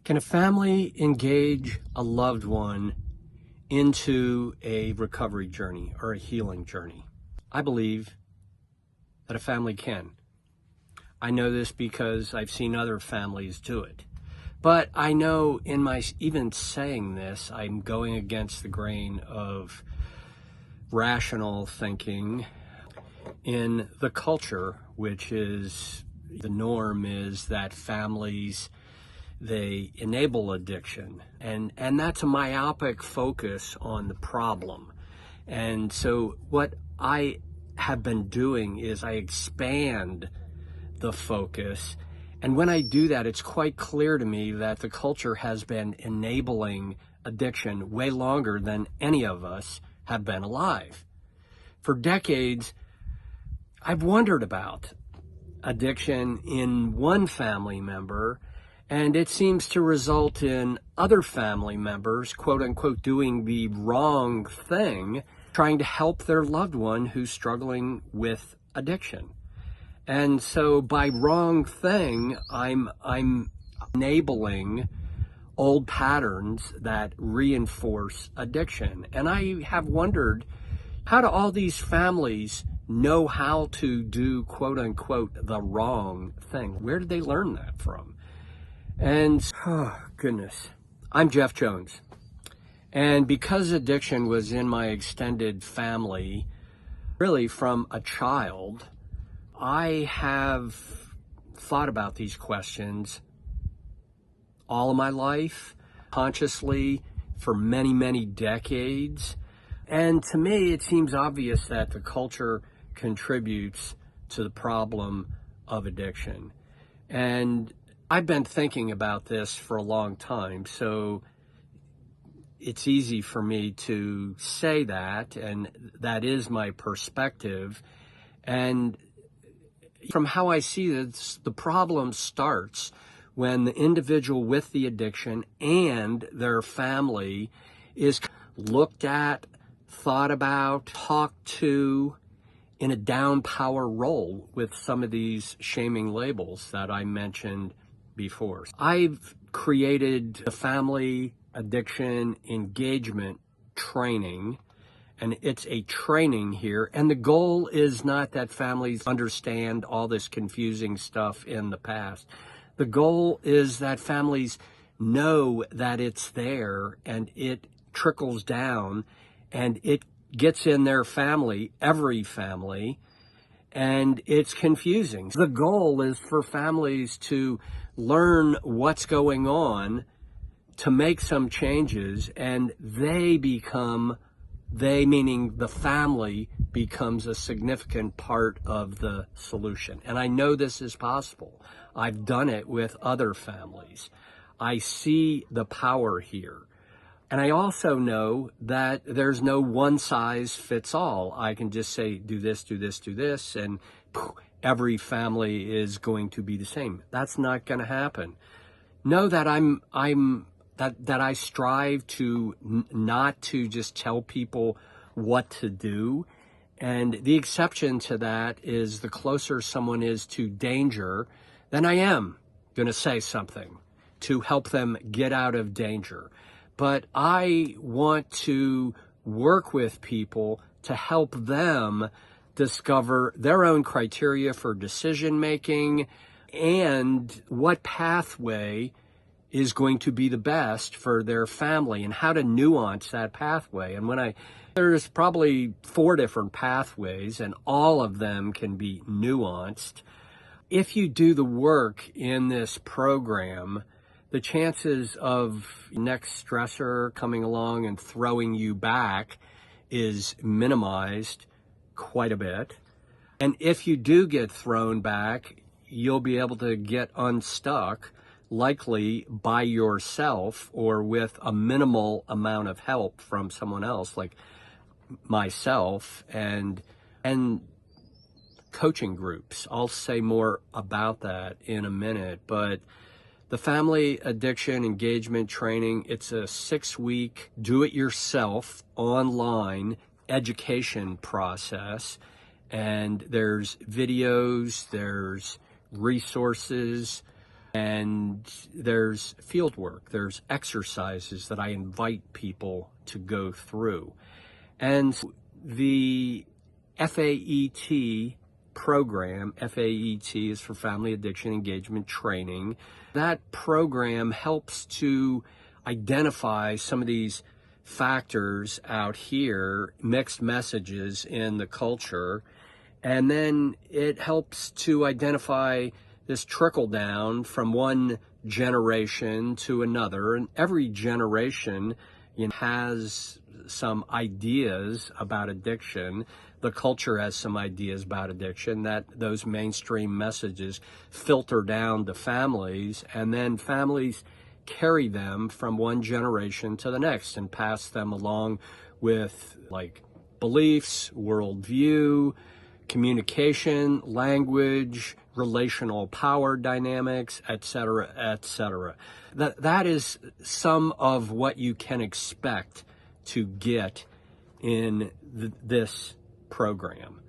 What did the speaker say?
Can a family engage a loved one into a recovery journey or a healing journey? I believe that a family can. I know this because I've seen other families do it. But I know in my even saying this, I'm going against the grain of rational thinking in the culture, which is the norm is that families, they enable addiction, and that's a myopic focus on the problem. And so what I have been doing is I expand the focus, and when I do that, it's quite clear to me that the culture has been enabling addiction way longer than any of us have been alive. For decades, I've wondered about addiction in one family member, and it seems to result in other family members, quote unquote, doing the wrong thing, trying to help their loved one who's struggling with addiction. And so by wrong thing, I'm enabling old patterns that reinforce addiction. And I have wondered, how do all these families know how to do, quote unquote, the wrong thing? Where did they learn that from? And, oh goodness, I'm Jeff Jones. And because addiction was in my extended family, really from a child, I have thought about these questions all of my life, consciously, for many, many decades. And to me, it seems obvious that the culture contributes to the problem of addiction. And I've been thinking about this for a long time, so it's easy for me to say that, and that is my perspective. And from how I see this, the problem starts when the individual with the addiction and their family is looked at, thought about, talked to in a down power role with some of these shaming labels that I mentioned before. I've created a family addiction engagement training, and it's a training here. And the goal is not that families understand all this confusing stuff in the past. The goal is that families know that it's there and it trickles down and it gets in their family, every family, and it's confusing. The goal is for families to learn what's going on, to make some changes, and they meaning the family, becomes a significant part of the solution. And I know this is possible. I've done it with other families. I see the power here. And I also know that there's no one size fits all. I can just say, do this, do this, do this, and every family is going to be the same. That's not going to happen. Know that that I strive to not to just tell people what to do. And the exception to that is the closer someone is to danger, then I am going to say something to help them get out of danger. But I want to work with people to help them discover their own criteria for decision making and what pathway is going to be the best for their family and how to nuance that pathway. And there's probably 4 different pathways, and all of them can be nuanced. If you do the work in this program, the chances of next stressor coming along and throwing you back is minimized quite a bit. And if you do get thrown back, you'll be able to get unstuck, likely by yourself or with a minimal amount of help from someone else like myself and coaching groups. I'll say more about that in a minute, but the family addiction engagement training, it's a 6-week do-it-yourself online education process, and there's videos, there's resources, And there's field work, there's exercises that I invite people to go through. And the FAET program, FAET is for Family Addiction Engagement Training, that program helps to identify some of these factors out here, mixed messages in the culture, and then it helps to identify this trickle down from one generation to another. And every generation has some ideas about addiction. The culture has some ideas about addiction, that those mainstream messages filter down to families, and then families carry them from one generation to the next and pass them along with like beliefs, worldview, communication, language, relational power dynamics, etc., etc. That is some of what you can expect to get in this program.